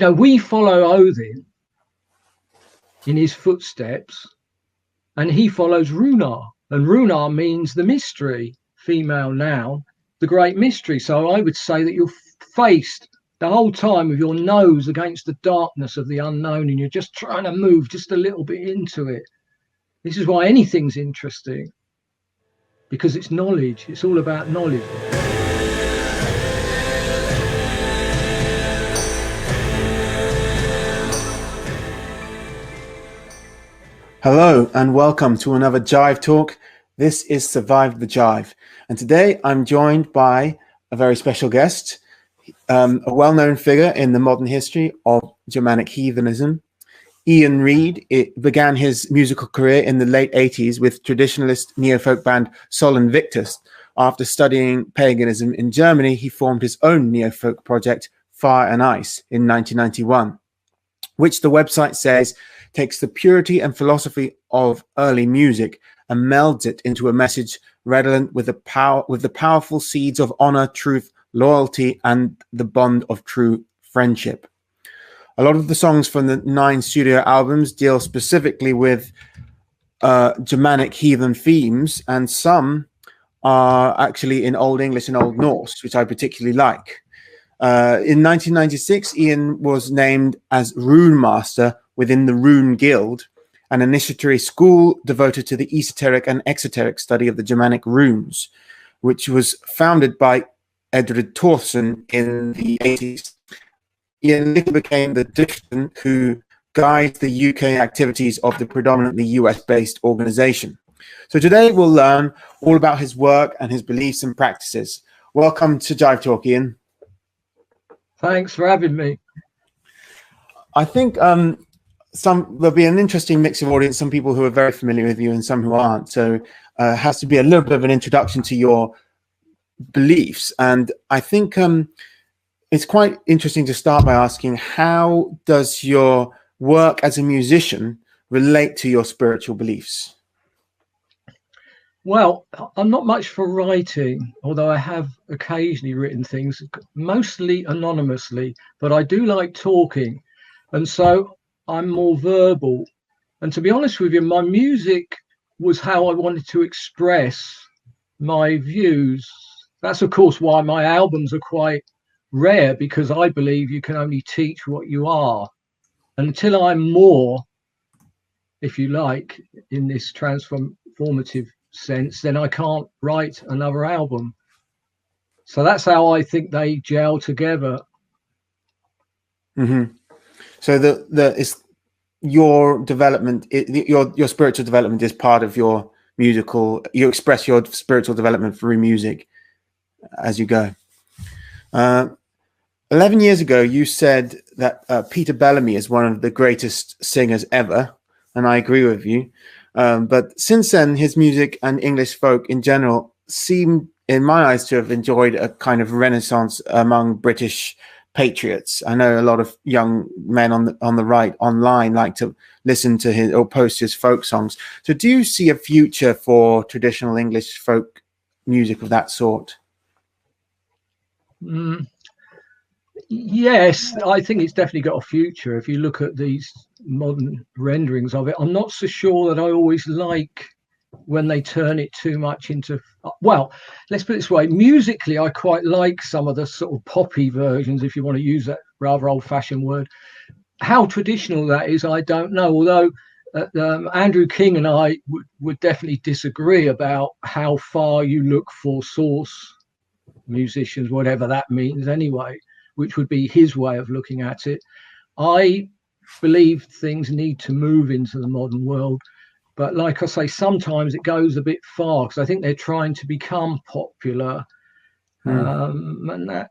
we follow Odin in his footsteps, and he follows Runar, and Runar means the mystery, female noun, the great mystery. So I would say that you're faced the whole time with your nose against the darkness of the unknown, and you're just trying to move just a little bit into it. This is why anything's interesting, because it's knowledge. It's all about knowledge. Hello and welcome to another Jive Talk. This is Survive the Jive, and today I'm joined by a very special guest, a well-known figure in the modern history of Germanic heathenism. Ian Reid began his musical career in the late 80s with traditionalist neofolk band Sol Invictus. After studying paganism in Germany, he formed his own neofolk project, Fire+ice, in 1991, which the website says takes the purity and philosophy of early music and melds it into a message redolent with the powerful seeds of honor, truth, loyalty, and the bond of true friendship. A lot of the songs from the 9 studio albums deal specifically with Germanic heathen themes, and some are actually in Old English and Old Norse, which I particularly like. In 1996, Ian was named as Rune-Master within the Rune-Gild, an initiatory school devoted to the esoteric and exoteric study of the Germanic runes, which was founded by Edred Thorsen in the 80s. Ian later became the Drihten who guides the UK activities of the predominantly US-based organization. So today we'll learn all about his work and his beliefs and practices. Welcome to Jive Talk, Ian. Thanks for having me. I think there'll be an interesting mix of audience, some people who are very familiar with you and some who aren't. So it has to be a little bit of an introduction to your beliefs. And I think it's quite interesting to start by asking, how does your work as a musician relate to your spiritual beliefs? Well, I'm not much for writing, although I have occasionally written things, mostly anonymously, but I do like talking. And so I'm more verbal. And to be honest with you, my music was how I wanted to express my views. That's, of course, why my albums are quite rare, because I believe you can only teach what you are. And until I'm more, if you like, in this transformative sense, then I can't write another album. So that's how I think they gel together. Mm-hmm. So it's your development, your spiritual development is part of your musical. You express your spiritual development through music as you go. 11 years ago, you said that Peter Bellamy is one of the greatest singers ever, and I agree with you. But since then, his music and English folk in general seem, in my eyes, to have enjoyed a kind of renaissance among British patriots. I know a lot of young men on the right online like to listen to his or post his folk songs. So do you see a future for traditional English folk music of that sort? Yes, I think it's definitely got a future. If you look at these modern renderings of it, I'm not so sure that I always like when they turn it too much into, well, let's put it this way, musically I quite like some of the sort of poppy versions, if you want to use that rather old-fashioned word. How traditional that is, I don't know, although Andrew King and I would definitely disagree about how far you look for source musicians, whatever that means anyway, which would be his way of looking at it. I believe things need to move into the modern world, but like I say, sometimes it goes a bit far, because I think they're trying to become popular. And that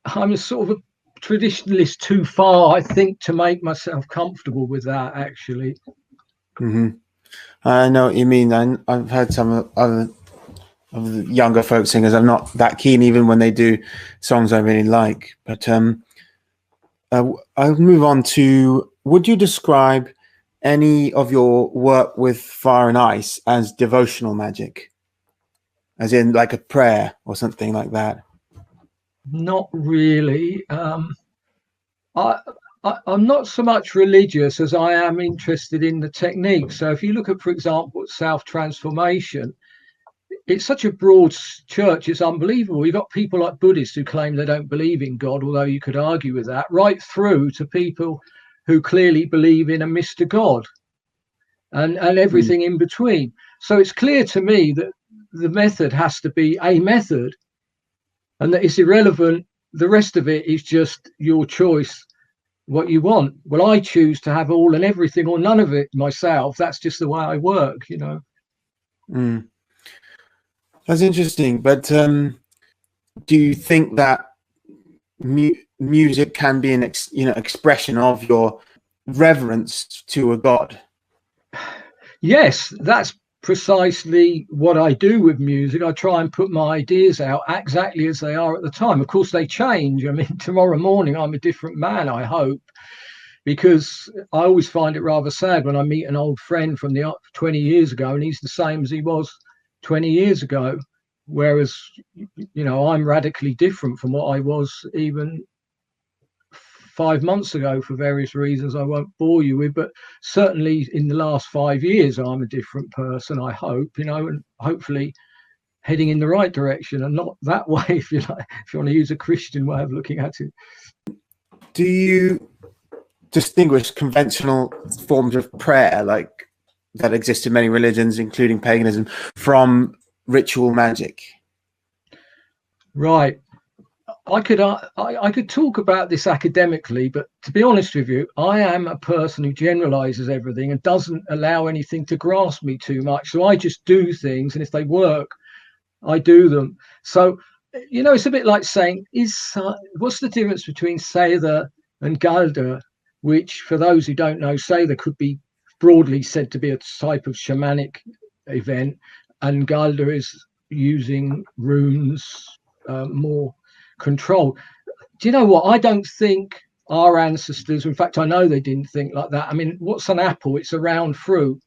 I'm a sort of a traditionalist too far, I think, to make myself comfortable with that, actually. I know what you mean. I've heard some other of the younger folk singers. I'm not that keen even when they do songs I really like. But I'll move on to, would you describe any of your work with fire and ice as devotional magic? As in like a prayer or something like that? Not really. I'm not so much religious as I am interested in the technique. So if you look at, for example, self-transformation, it's such a broad church, it's unbelievable. You've got people like Buddhists who claim they don't believe in God, although you could argue with that, right through to people who clearly believe in a Mr. God and everything in between. So it's clear to me that the method has to be a method and that it's irrelevant. The rest of it is just your choice, what you want. Well, I choose to have all and everything or none of it myself. That's just the way I work, you know. That's interesting. But do you think that music can be an expression of your reverence to a god? Yes, that's precisely what I do with music. I try and put my ideas out exactly as they are at the time. Of course, they change. I mean, tomorrow morning I'm a different man, I hope, because I always find it rather sad when I meet an old friend from the 20 years ago and he's the same as he was 20 years ago. Whereas, you know, I'm radically different from what I was even 5 months ago for various reasons I won't bore you with, but certainly in the last 5 years I'm a different person, I hope, you know, and hopefully heading in the right direction and not that way, if you like, if you want to use a Christian way of looking at it. Do you distinguish conventional forms of prayer like that exist in many religions, including paganism, from ritual magic? Right. I could talk about this academically, but to be honest with you, I am a person who generalizes everything and doesn't allow anything to grasp me too much. So I just do things, and if they work, I do them. So, you know, it's a bit like saying, what's the difference between Seidr and Galder, which, for those who don't know, Seidr could be broadly said to be a type of shamanic event, and Galder is using runes more control. Do you know what? I don't think our ancestors, in fact, I know they didn't think like that. I mean, what's an apple? It's a round fruit.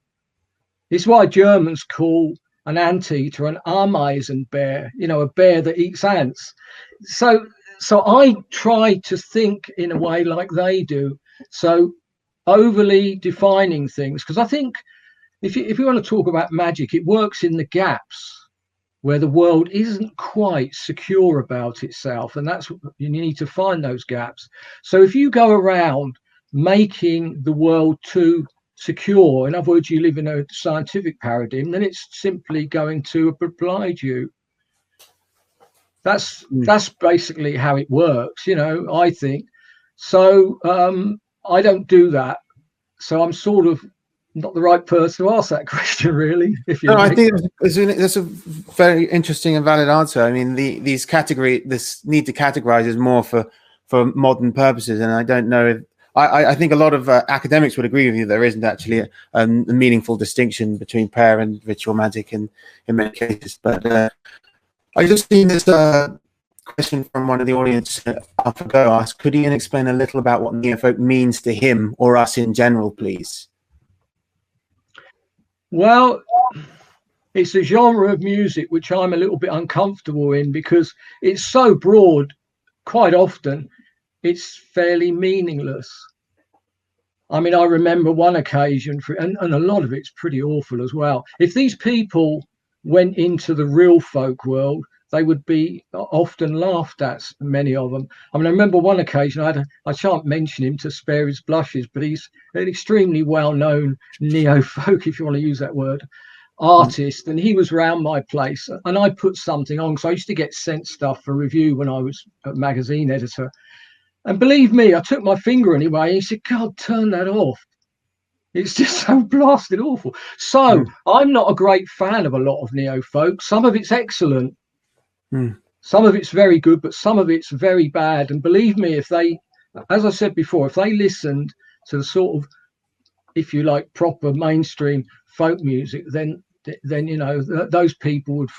It's why Germans call an anteater an Ameisenbär, you know, a bear that eats ants. So I try to think in a way like they do. So overly defining things, because I think if you want to talk about magic, it works in the gaps where the world isn't quite secure about itself, and that's you need to find those gaps. So if you go around making the world too secure, in other words, you live in a scientific paradigm, then it's simply going to oblige you. That's basically how it works, you know, I think. So I don't do that. So I'm sort of not the right person to ask that question, really. If you like. I think that's a very interesting and valid answer. I mean, this need to categorize is more for modern purposes, and I don't know if I think a lot of academics would agree with you. There isn't actually a meaningful distinction between prayer and ritual magic in many cases. But I just seen this question from one of the audience. AlphaGo asked, could Ian explain a little about what neofolk means to him or us in general, please? Well, it's a genre of music which I'm a little bit uncomfortable in because it's so broad. Quite often, it's fairly meaningless. I mean, I remember one occasion, and a lot of it's pretty awful as well. If these people went into the real folk world, they would be often laughed at, many of them. I mean, I remember one occasion, I shan't mention him to spare his blushes, but he's an extremely well-known neofolk, if you want to use that word, artist, and he was around my place, and I put something on, because I used to get sent stuff for review when I was a magazine editor. And believe me, I took my finger anyway, and he said, God, turn that off. It's just so blasted awful. So I'm not a great fan of a lot of neofolk. Some of it's excellent. Some of it's very good, but some of it's very bad. And believe me, if they, as I said before, if they listened to the sort of, if you like, proper mainstream folk music, then you know, those people would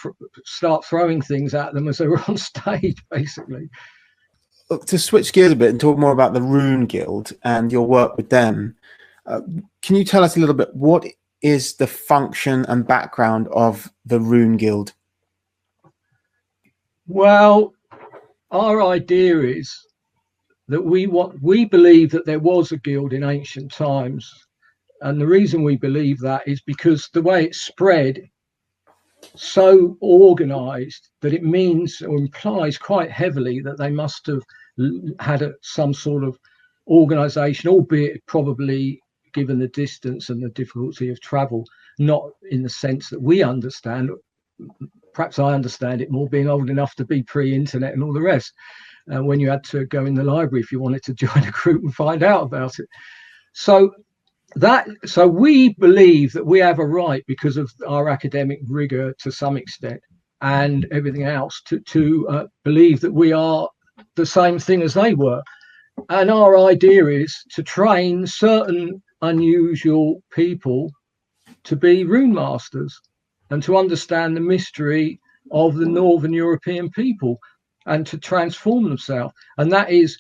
start throwing things at them as they were on stage, basically. To switch gears a bit and talk more about the Rune-Gild and your work with them, can you tell us a little bit, what is the function and background of the Rune-Gild? Well, our idea is that we believe that there was a guild in ancient times. And the reason we believe that is because the way it spread so organized that it means or implies quite heavily that they must have had some sort of organization, albeit probably, given the distance and the difficulty of travel, not in the sense that we understand. Perhaps I understand it more, being old enough to be pre-internet and all the rest, when you had to go in the library if you wanted to join a group and find out about it. So we believe that we have a right, because of our academic rigor to some extent and everything else, to believe that we are the same thing as they were. And our idea is to train certain unusual people to be rune masters and to understand the mystery of the Northern European people and to transform themselves. And that is,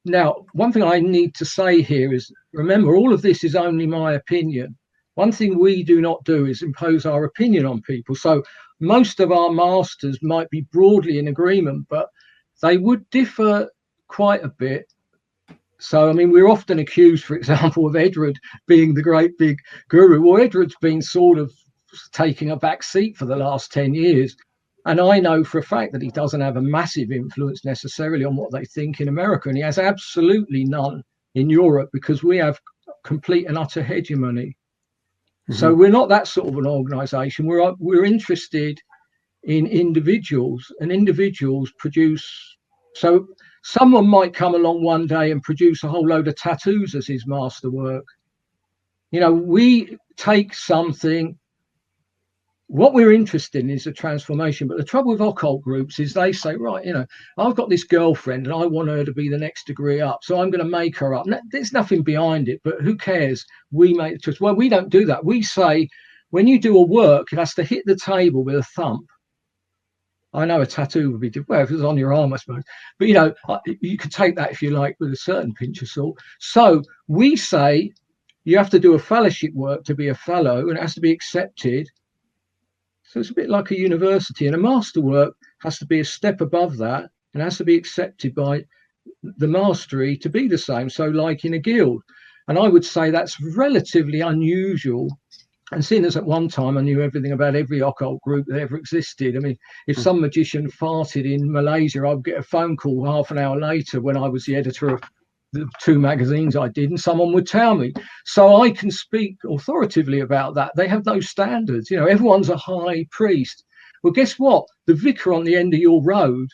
now, one thing I need to say here is, remember, all of this is only my opinion. One thing we do not do is impose our opinion on people. So most of our masters might be broadly in agreement, but they would differ quite a bit. So, I mean, we're often accused, for example, of Edward being the great big guru. Well, Edward's been sort of taking a back seat for the last 10 years. And I know for a fact that he doesn't have a massive influence necessarily on what they think in America. And he has absolutely none in Europe, because we have complete and utter hegemony. Mm-hmm. So we're not that sort of an organization. We're interested in individuals, and individuals produce. So someone might come along one day and produce a whole load of tattoos as his masterwork. You know, we take something. What we're interested in is a transformation. But the trouble with occult groups is they say, right, you know, I've got this girlfriend and I want her to be the next degree up, so I'm going to make her up. There's nothing behind it, but who cares? We make the choice. Well, we don't do that. We say, when you do a work, it has to hit the table with a thump. I know a tattoo would be, well, if it was on your arm, I suppose. But, you know, you could take that, if you like, with a certain pinch of salt. So we say you have to do a fellowship work to be a fellow, and it has to be accepted. So it's a bit like a university, and a masterwork has to be a step above that and has to be accepted by the mastery to be the same. So like in a guild. And I would say that's relatively unusual. And seeing as at one time I knew everything about every occult group that ever existed. I mean, if some magician farted in Malaysia, I'd get a phone call half an hour later when I was the editor of the 2 magazines I did, and someone would tell me. So I can speak authoritatively about that. They have no standards. You know, everyone's a high priest. Well, guess what? The vicar on the end of your road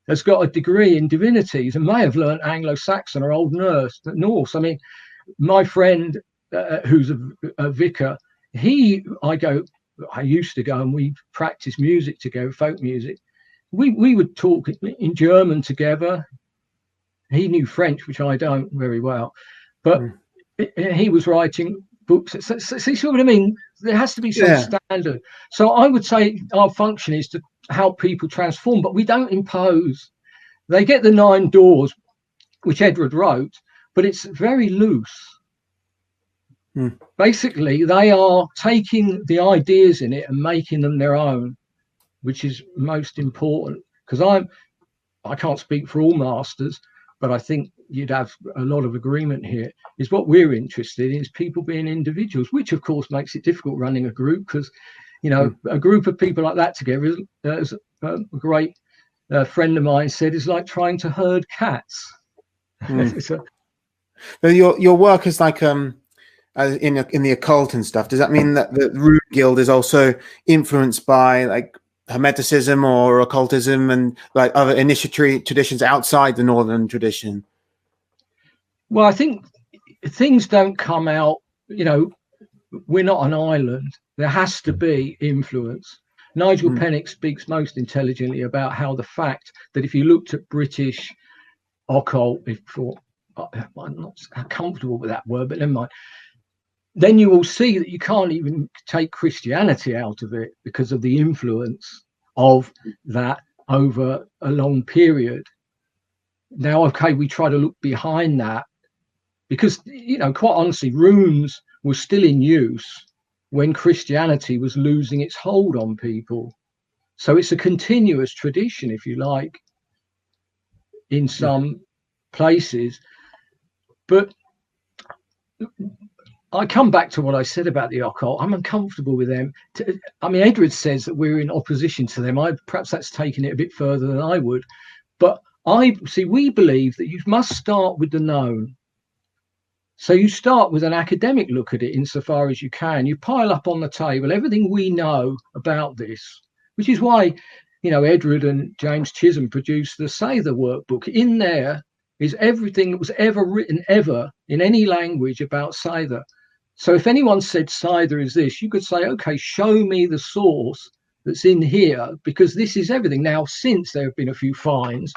has got a degree in divinities and may have learned Anglo-Saxon or Old Norse. I mean, my friend who's a vicar, I used to go and we practiced music together, folk music. We would talk in German together. He knew French, which I don't very well, but he was writing books. So see what I mean? There has to be some standard. So I would say our function is to help people transform, but we don't impose. They get the 9 doors, which Edward wrote, but it's very loose. Basically, they are taking the ideas in it and making them their own, which is most important. Because I can't speak for all masters, but I think you'd have a lot of agreement here, is what we're interested in is people being individuals, which of course makes it difficult running a group, because, you know, a group of people like that together, as a great friend of mine said, is like trying to herd cats. But your work is like in the occult and stuff. Does that mean that the Rune-Gild is also influenced by like Hermeticism or occultism and like other initiatory traditions outside the Northern tradition? Well, I think things don't come out, you know, we're not an island. There has to be influence. Nigel Pennick speaks most intelligently about how the fact that if you looked at British occult before, I'm not comfortable with that word, but never mind, then you will see that you can't even take Christianity out of it because of the influence of that over a long period. Now, okay, we try to look behind that because, you know, quite honestly, runes were still in use when Christianity was losing its hold on people. So it's a continuous tradition, if you like, in some places. But I come back to what I said about the occult. I'm uncomfortable with them. I mean, Edward says that we're in opposition to them. Perhaps that's taking it a bit further than I would. But we believe that you must start with the known. So you start with an academic look at it insofar as you can. You pile up on the table everything we know about this, which is why, Edward and James Chisholm produced the Sather workbook. In there is everything that was ever written ever in any language about Sather. So if anyone said Sather is this, you could say, okay, show me the source that's in here, because this is everything. Now, since there have been a few finds,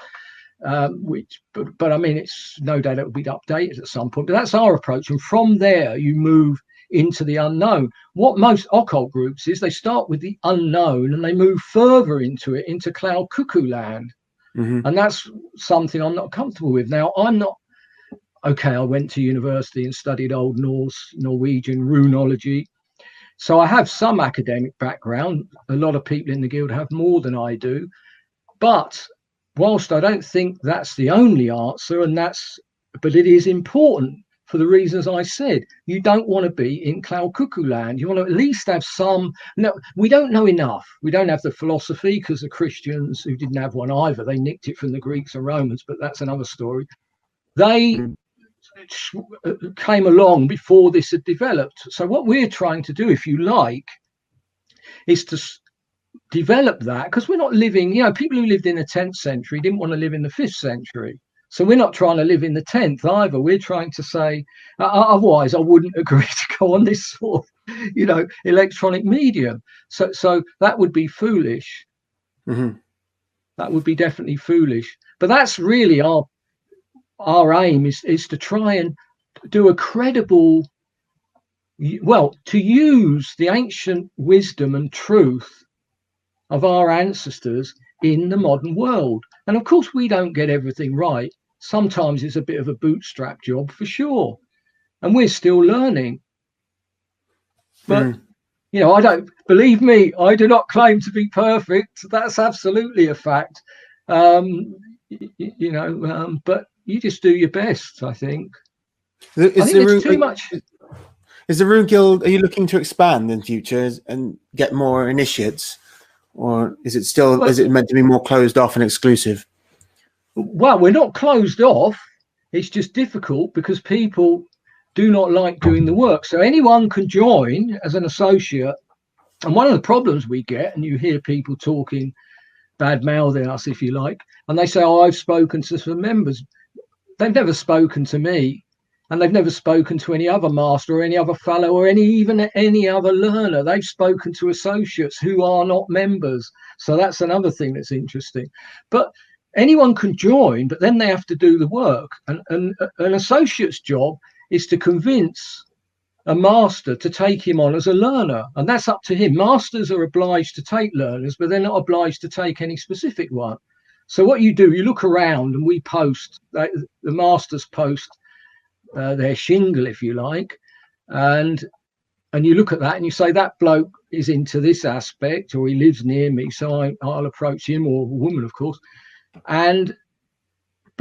but I mean, it's no doubt it will be updated at some point. But that's our approach, and from there you move into the unknown. What most occult groups is, they start with the unknown and they move further into it, into cloud cuckoo land. And that's something I'm not comfortable with. Now, I'm not, okay, I went to university and studied Old Norse, Norwegian, runology. So I have some academic background. A lot of people in the guild have more than I do. But whilst I don't think that's the only answer, but it is important for the reasons I said. You don't want to be in cloud cuckoo land. You want to at least have some. No, we don't know enough. We don't have the philosophy, because the Christians, who didn't have one either, they nicked it from the Greeks and Romans, but that's another story. They came along before this had developed. So what we're trying to do, if you like, is to develop that, because we're not living, people who lived in the 10th century didn't want to live in the 5th century. So we're not trying to live in the 10th either. We're trying to say, otherwise I wouldn't agree to go on this sort of, electronic medium. So that would be foolish. That would be definitely foolish. But that's really our aim, is to try and do a credible, to use the ancient wisdom and truth of our ancestors in the modern world. And of course, we don't get everything right. Sometimes it's a bit of a bootstrap job, for sure. And we're still learning. But, I don't, believe me, I do not claim to be perfect. That's absolutely a fact. But you just do your best, I think. It's too much. Is the Rune-Gild, are you looking to expand in future and get more initiates? Or is it meant to be more closed off and exclusive? Well, we're not closed off. It's just difficult because people do not like doing the work. So anyone can join as an associate. And one of the problems we get, and you hear people talking, bad-mouthing us, if you like, and they say, I've spoken to some members. They've never spoken to me. And they've never spoken to any other master or any other fellow or even any other learner. They've spoken to associates who are not members. So that's another thing that's interesting. But anyone can join, but then they have to do the work. And an associate's job is to convince a master to take him on as a learner. And that's up to him. Masters are obliged to take learners, but they're not obliged to take any specific one. So what you do, you look around, and we post, the masters post their shingle, if you like, and you look at that and you say, that bloke is into this aspect, or he lives near me, so I'll approach him, or a woman, of course. But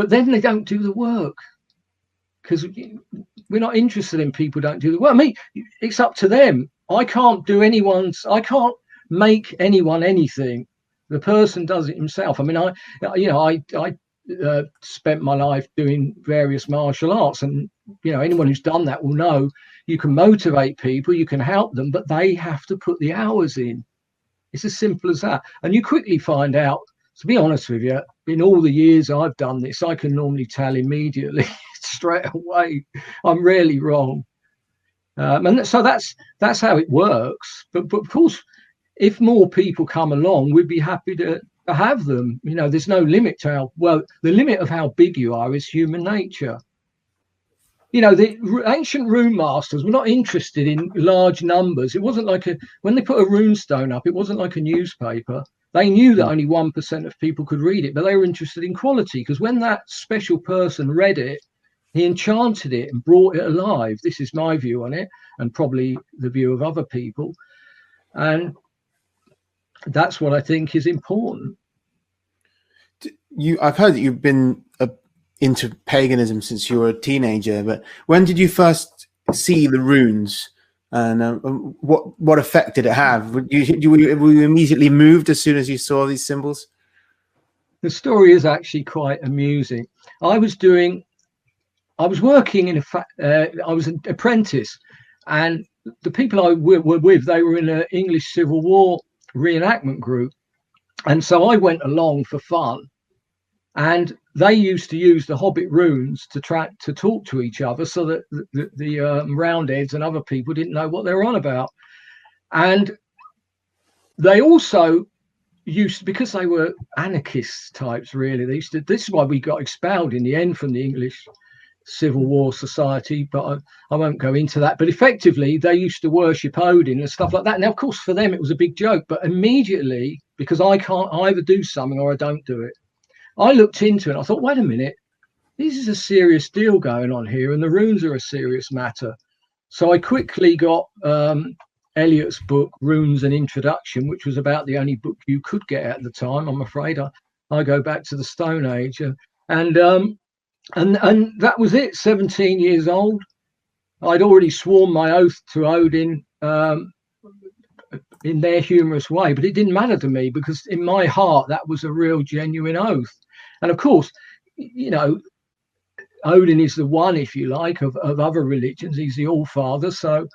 then they don't do the work, because we're not interested in people who don't do the work. I mean, it's up to them. I can't make anyone anything. The person does it himself. I mean, I spent my life doing various martial arts, and anyone who's done that will know you can motivate people, you can help them, but they have to put the hours in. It's as simple as that. And you quickly find out, to be honest with you, in all the years I've done this, I can normally tell immediately, straight away. I'm rarely wrong. And so that's how it works. But of course, if more people come along, we'd be happy to have them. There's no limit to the limit of how big you are is human nature. The ancient Rune-Masters were not interested in large numbers. It wasn't like when they put a rune stone up, it wasn't like a newspaper. They knew that only 1% of people could read it, but they were interested in quality, because when that special person read it, he enchanted it and brought it alive. This is my view on it, and probably the view of other people. And that's what I think is important. I've heard that you've been into paganism since you were a teenager, but when did you first see the runes, and what effect did it have? Were you immediately moved as soon as you saw these symbols? The story is actually quite amusing. I was working in I was an apprentice, and the people I were with, they were in an English Civil War reenactment group, and so I went along for fun. And they used to use the Hobbit runes to talk to each other, so that the Roundheads and other people didn't know what they were on about. And they also used to, because they were anarchist types, really. They used to. This is why we got expelled in the end from the English Civil War Society, but I won't go into that. But effectively, they used to worship Odin and stuff like that. Now, of course, for them it was a big joke, but immediately, because I can't either do something or I don't do it, I looked into it and I thought, wait a minute, this is a serious deal going on here, and the runes are a serious matter. So I quickly got Eliot's book, Runes and Introduction, which was about the only book you could get at the time. I'm afraid I go back to the Stone Age, and that was it. 17 years old, I'd already sworn my oath to Odin in their humorous way, but it didn't matter to me, because in my heart that was a real genuine oath. And of course, you know, Odin is the one, if you like, of other religions. He's the All-Father, so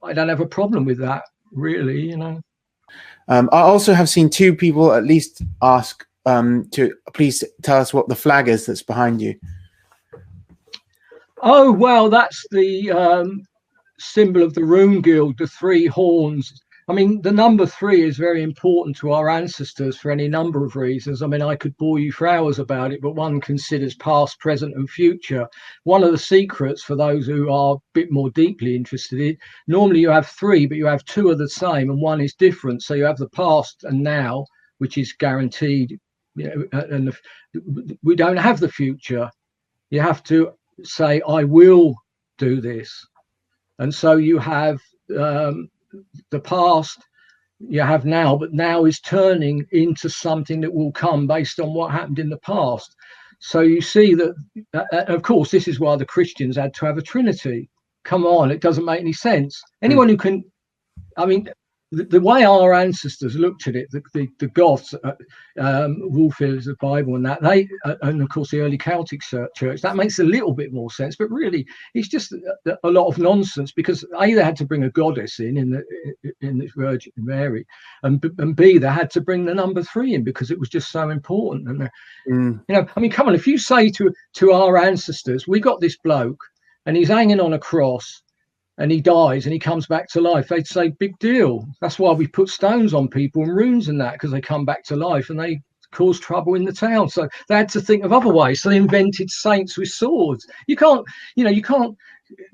I don't have a problem with that, really, you know. I also have seen two people at least ask to please tell us what the flag is that's behind you. Oh, well, that's the symbol of the Rune-Gild, the three horns. I mean, the number 3 is very important to our ancestors for any number of reasons. I mean, I could bore you for hours about it, but one considers past, present, and future. One of the secrets, for those who are a bit more deeply interested in, normally you have 3, but you have 2 are the same and 1 is different. So you have the past and now, which is guaranteed, you know, and we don't have the future. You have to say, I will do this. And so you have the past, you have now, but now is turning into something that will come based on what happened in the past. So you see that, of course, this is why the Christians had to have a Trinity. Come on, it doesn't make any sense. Anyone who can, I mean, the way our ancestors looked at it, the Goths, Wolfhills, the Bible, and that, they, and of course the early Celtic church, that makes a little bit more sense. But really, it's just a lot of nonsense, because A, they had to bring a goddess in the Virgin Mary, and B, they had to bring the number 3 in, because it was just so important. And you know, I mean, come on, if you say to our ancestors, we got this bloke, and he's hanging on a cross, and he dies and he comes back to life, they'd say, big deal. That's why we put stones on people and runes and that, because they come back to life and they cause trouble in the town. So they had to think of other ways. So they invented saints with swords. You can't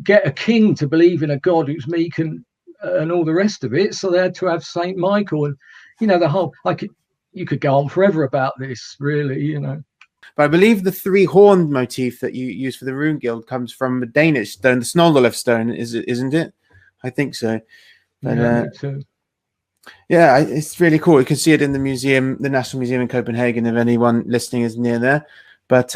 get a king to believe in a god who's meek and all the rest of it. So they had to have Saint Michael, and you know, the whole, you could go on forever about this, really, you know. But I believe the 3-horned motif that you use for the Rune-Gild comes from the Danish stone, the Snoldolef stone, isn't it? I think so. But, yeah, me too. Yeah, it's really cool. You can see it in the museum, the National Museum in Copenhagen, if anyone listening is near there. But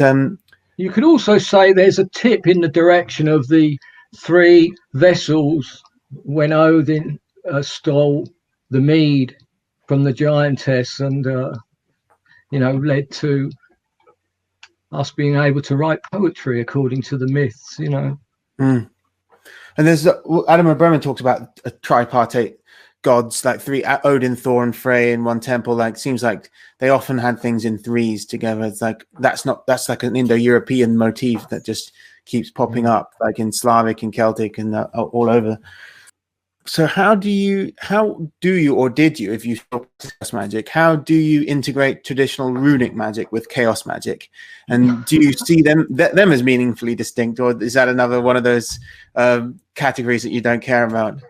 you could also say there's a tip in the direction of the 3 vessels when Odin stole the mead from the giantess, and you know, led to us being able to write poetry according to the myths, you know. And there's Adam Berman talks about a tripartite gods, like 3, Odin, Thor, and Frey in one temple. Like, seems like they often had things in 3s together. It's like that's like an Indo-European motif that just keeps popping up, like in Slavic and Celtic and all over. So how do you, or did you, if you saw chaos magic, how do you integrate traditional runic magic with chaos magic? And do you see them as meaningfully distinct, or is that another one of those categories that you don't care about?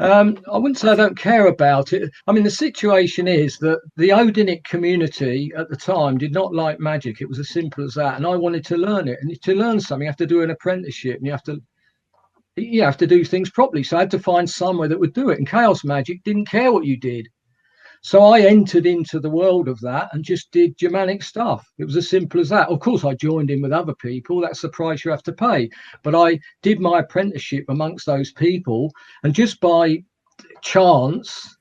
I wouldn't say I don't care about it. I mean, the situation is that the Odinic community at the time did not like magic. It was as simple as that. And I wanted to learn it. And to learn something, you have to do an apprenticeship, and you have to do things properly. So I had to find somewhere that would do it. And chaos magic didn't care what you did. So I entered into the world of that and just did Germanic stuff. It was as simple as that. Of course, I joined in with other people. That's the price you have to pay. But I did my apprenticeship amongst those people. And just by chance,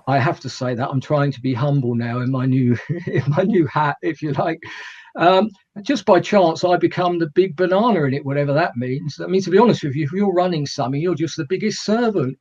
I have to say that I'm trying to be humble now in my new in my new hat, if you like. Just by chance, I become the big banana in it, whatever that means. I mean, to be honest with you, if you're running something, you're just the biggest servant.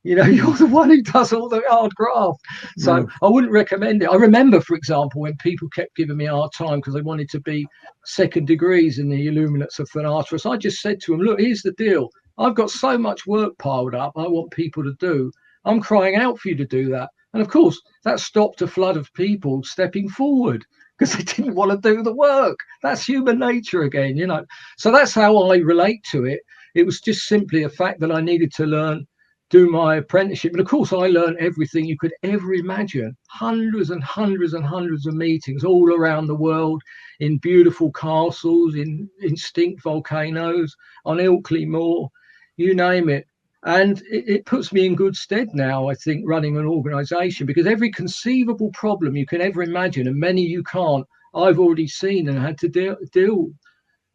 You know, you're the one who does all the hard graft. So I wouldn't recommend it. I remember, for example, when people kept giving me a hard time because they wanted to be second degrees in the Illuminates of Thanatos. I just said to them, look, here's the deal. I've got so much work piled up I want people to do. I'm crying out for you to do that. And of course, that stopped a flood of people stepping forward because they didn't want to do the work. That's human nature again, you know. So that's how I relate to it. It was just simply a fact that I needed to learn, do my apprenticeship. And of course, I learned everything you could ever imagine. Hundreds and hundreds and hundreds of meetings all around the world, in beautiful castles, in extinct volcanoes, on Ilkley Moor, you name it. And it puts me in good stead now, I think, running an organization, because every conceivable problem you can ever imagine, and many you can't, I've already seen and had to deal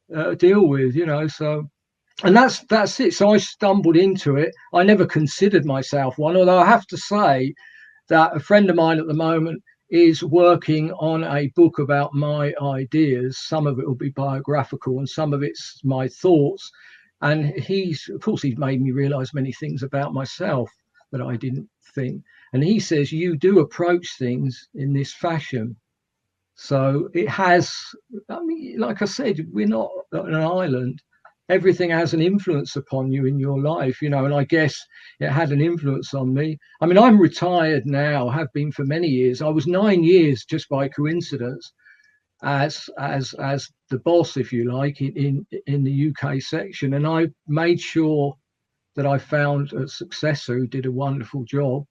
with, you know. So, and that's it. So I stumbled into it. I never considered myself one, although I have to say that a friend of mine at the moment is working on a book about my ideas. Some of it will be biographical and some of it's my thoughts. And he's made me realize many things about myself that I didn't think. And he says, you do approach things in this fashion. So it has, I mean, like I said, we're not an island. Everything has an influence upon you in your life, you know, and I guess it had an influence on me. I mean, I'm retired now, have been for many years. I was 9 years just by coincidence as the boss, if you like, in the UK section, and I made sure that I found a successor who did a wonderful job,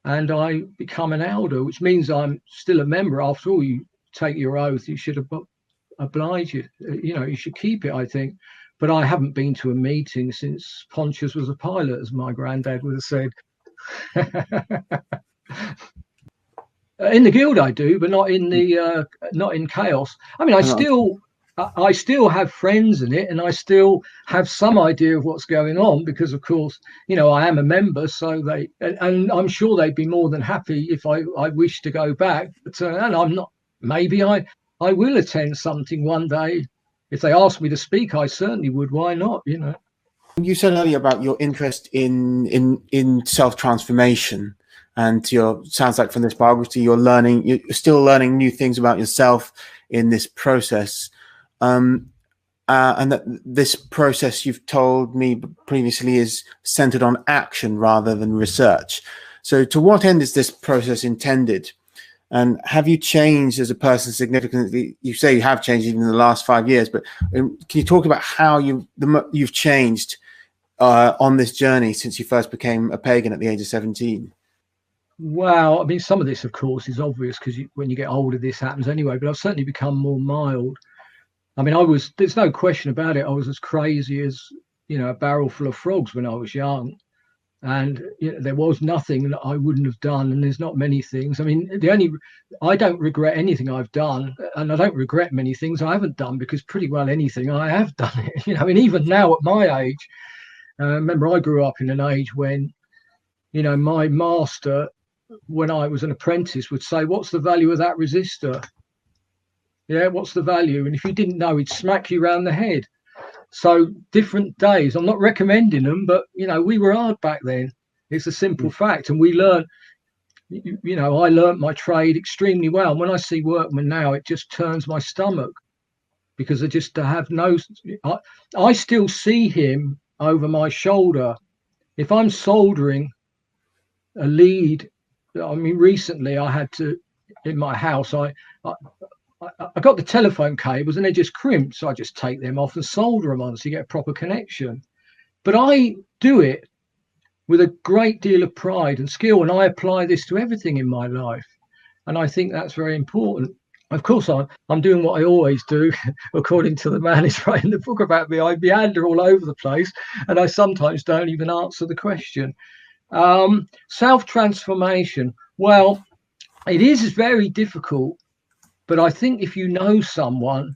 and I become an elder, which means I'm still a member. After all, you take your oath, you should oblige it, you know, you should keep it, I think. But I haven't been to a meeting since Pontius was a pilot, as my granddad would have said. In the guild I do, but not in the not in chaos. I mean, I still have friends in it, and I still have some idea of what's going on because, of course, you know, I am a member. So and I'm sure they'd be more than happy if I wish to go back. But and I'm not. Maybe I will attend something one day. If they asked me to speak, I certainly would. Why not? You know. You said earlier about your interest in self-transformation. And sounds like from this biography, you're still learning new things about yourself in this process. And that this process, you've told me previously, is centered on action rather than research. So to what end is this process intended? And have you changed as a person significantly? You say you have changed even in the last 5 years, but can you talk about how you've changed on this journey since you first became a pagan at the age of 17? Well, I mean, some of this, of course, is obvious because when you get older, this happens anyway. But I've certainly become more mild. I mean, there's no question about it. I was as crazy as, you know, a barrel full of frogs when I was young. And you know, there was nothing that I wouldn't have done. And there's not many things. I mean, I don't regret anything I've done. And I don't regret many things I haven't done, because pretty well anything I have done it. You know, I mean, even now at my age, remember, I grew up in an age when, you know, my master, when I was an apprentice, would say, what's the value of that resistor? Yeah, what's the value? And if you didn't know, he'd smack you around the head. So different days. I'm not recommending them, but, you know, we were hard back then. It's a simple fact. And we learned, you know, I learned my trade extremely well. And when I see workmen now, it just turns my stomach, because I just have no, I still see him over my shoulder. If I'm soldering a lead, I mean, recently I had to, in my house, I got the telephone cables and they just crimped. So I just take them off and solder them on so you get a proper connection. But I do it with a great deal of pride and skill, and I apply this to everything in my life. And I think that's very important. Of course, I'm doing what I always do, according to the man who's writing the book about me. I meander all over the place, and I sometimes don't even answer the question. Self-transformation. Well, it is very difficult, but I think if you know someone,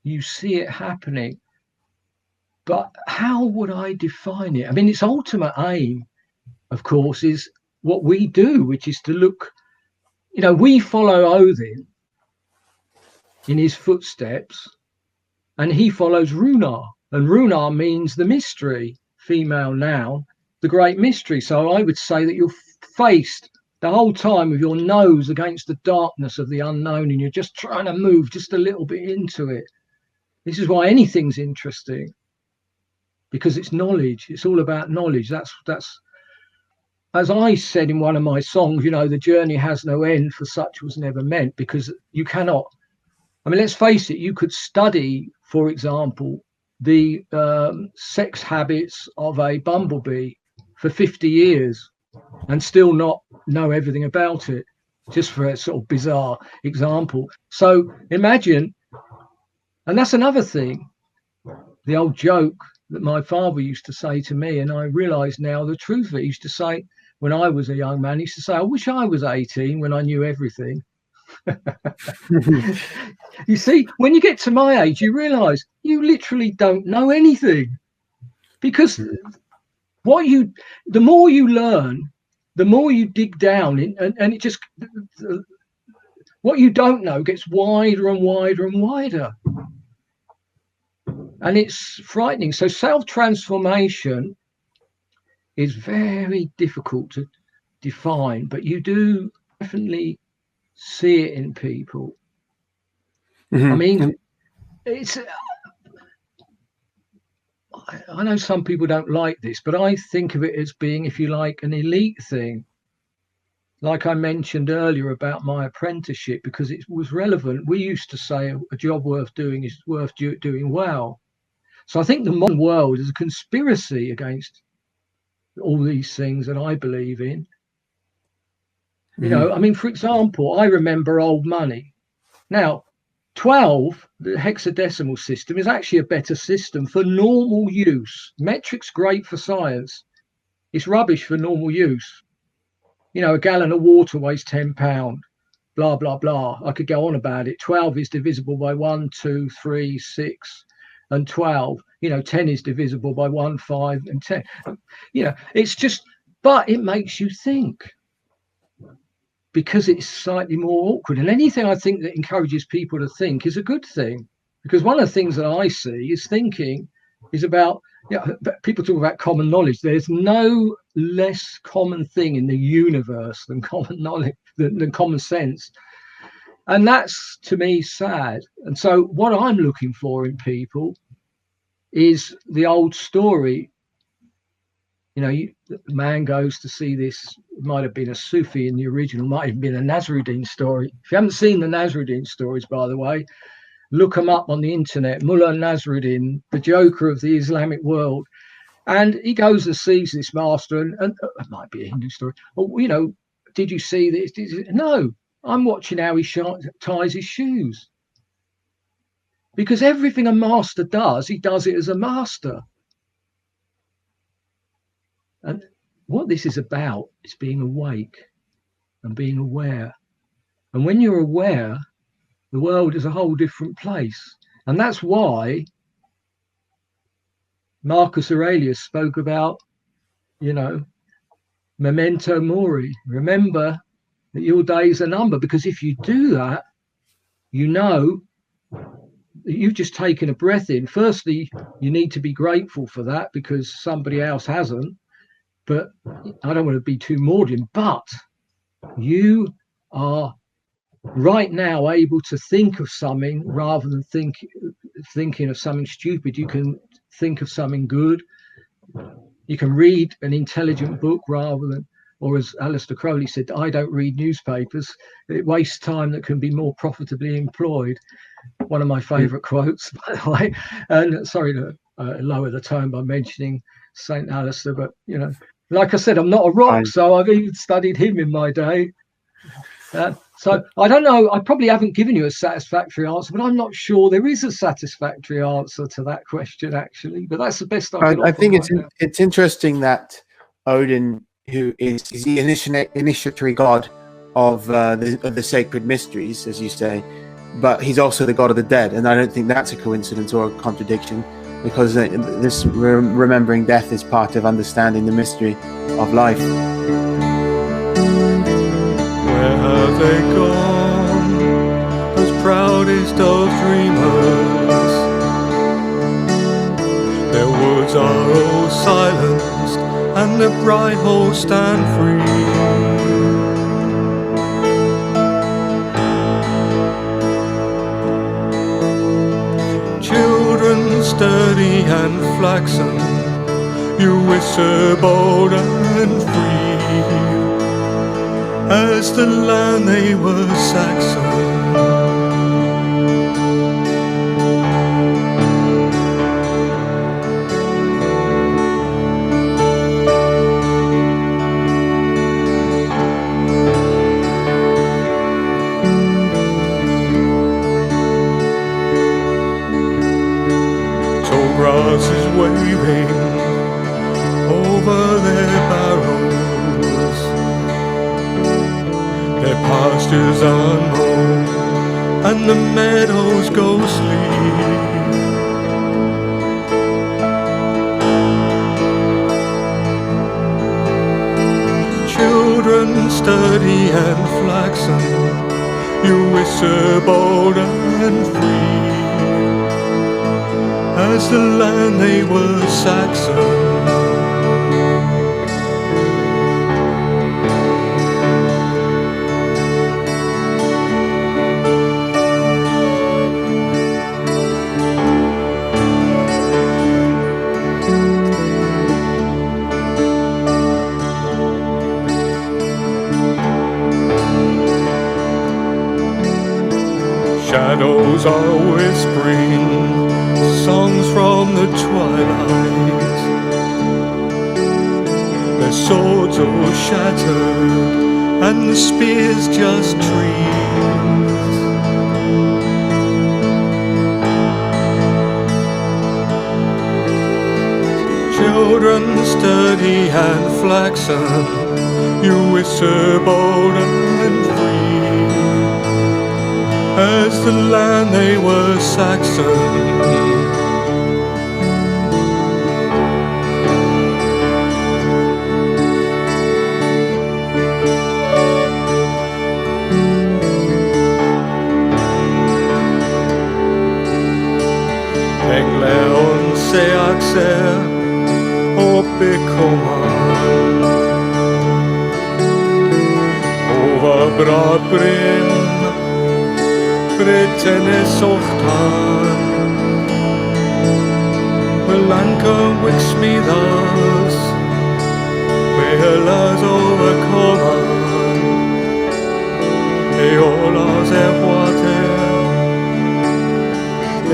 you see it happening. But how would I define it? I mean, its ultimate aim, of course, is what we do, which is to look, we follow Odin in his footsteps, and he follows Runar. And Runar means the mystery, female noun, the great mystery. So I would say that you're faced the whole time with your nose against the darkness of the unknown, and you're just trying to move just a little bit into it. This is why anything's interesting, because it's knowledge. It's all about knowledge. That's as I said in one of my songs, the journey has no end, for such was never meant, because you cannot. I mean, let's face it, you could study, for example, the sex habits of a bumblebee for 50 years and still not know everything about it, just for a sort of bizarre example. So imagine, and that's another thing, the old joke that my father used to say to me, and I realise now the truth of it. He used to say, when I was a young man, he used to say, I wish I was 18 when I knew everything. You see, when you get to my age, you realise you literally don't know anything, because the more you learn, the more you dig down in, and it just, what you don't know gets wider and wider and wider, and it's frightening. So self-transformation is very difficult to define, but you do definitely see it in people. I mean, it's, I know some people don't like this, but I think of it as being, if you like, an elite thing. Like I mentioned earlier about my apprenticeship, because it was relevant. We used to say a job worth doing is worth doing well. So I think the modern world is a conspiracy against all these things that I believe in. I mean, for example, I remember old money. Now, 12, the hexadecimal system, is actually a better system for normal use. Metric's great for science. It's rubbish for normal use. A gallon of water weighs 10 pounds, blah, blah, blah. I could go on about it. 12 is divisible by 1, 2, 3, 6, and 12. 10 is divisible by 1, 5, and 10. It's just, but it makes you think, because it's slightly more awkward. And anything I think that encourages people to think is a good thing, because one of the things that I see is thinking is about, people talk about common knowledge. There's no less common thing in the universe than common knowledge, than common sense. And that's, to me, sad. And so what I'm looking for in people is the old story. The man goes to see this, it might have been a Sufi in the original, might have been a Nasruddin story. If you haven't seen the Nasruddin stories, by the way, look them up on the internet. Mullah Nasruddin, the Joker of the Islamic world. And he goes and sees this master, and it might be a Hindu story. Well, did you see this? No, I'm watching how he ties his shoes. Because everything a master does, he does it as a master. And what this is about is being awake and being aware. And when you're aware, the world is a whole different place. And that's why Marcus Aurelius spoke about, memento mori. Remember that your days are numbered, because if you do that, that you've just taken a breath in. Firstly, you need to be grateful for that, because somebody else hasn't. But I don't want to be too maudlin, but you are right now able to think of something rather than thinking of something stupid. You can think of something good. You can read an intelligent book rather than, or as Aleister Crowley said, I don't read newspapers. It wastes time that can be more profitably employed. One of my favorite quotes, by the way. And sorry to lower the tone by mentioning St. Aleister, but like I said, I'm not a rock, so I've even studied him in my day. So I don't know, I probably haven't given you a satisfactory answer, but I'm not sure there is a satisfactory answer to that question, actually. But that's the best I can offer. I think it's interesting that Odin who is the initiatory god of the sacred mysteries, as you say, but he's also the god of the dead, and I don't think that's a coincidence or a contradiction, because this remembering death is part of understanding the mystery of life. Where have they gone, those proudest of dreamers? Their words are all silenced, and the bright holes stand free. Children sturdy and flaxen, you whisper bold and free, as the land they were Saxon. Grass is waving over their barrows, their pastures unmown, and the meadows ghostly. Children sturdy and flaxen, you whisper bold and free, as the land they were Saxon. Shadows are whispering songs from the twilight, their swords all shattered and the spears just trees. Children sturdy and flaxen, you whisper bold and free, as the land they were Saxon. Axer opbekommen over Bradbrinn, Brittene sochtan, Melanka wiksmidas, Behelas overkommen, Eolas erwater,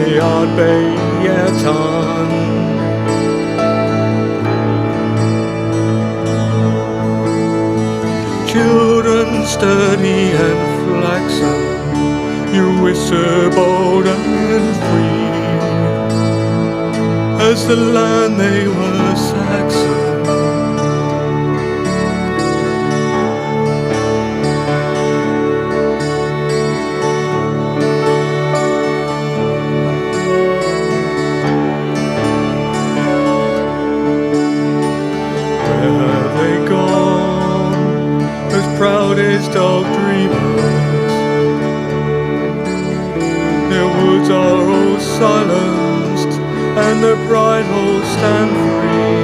Ead bejetan. Children sturdy and flaxen, you whisper bold and free, as the land they were Saxon. Where have they gone, those proudest of dreamers? Their woods are all silenced, and the bright holes stand free.